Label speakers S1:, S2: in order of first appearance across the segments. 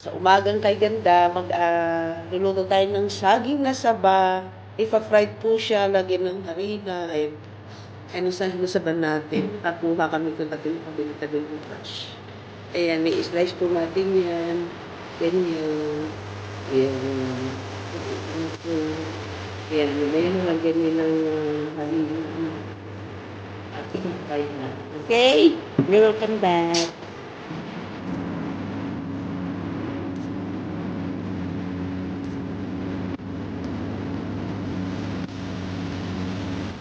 S1: Sa umagang kay ganda, luluto tayo ng saging na saba. Ipa-fried po siya, lagyan ng harina, ano sa saban natin. At kuha kami kung natin pabili-tabi ng brush. Ayan, may slice po natin yan. Ganyan. Ayan. Ayan, ayan, lagyan nyo ng harina. At i-fried na. Okay? Welcome back.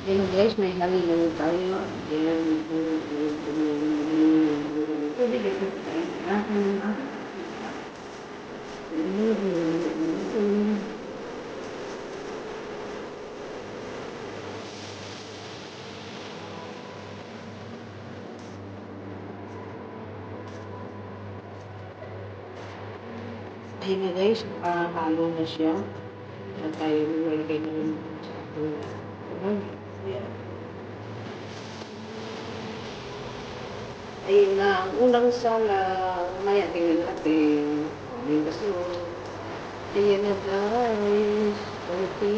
S1: Ayan guys, may halina tayo. Ayan. Pwede kasi tayo. Ayan na guys, halo na siya. At tayo nilagay na rin sa ating ayan. Ayun na, ang unang sala, maya tingnan natin. Ayun kasi, ayan na guys. Konti.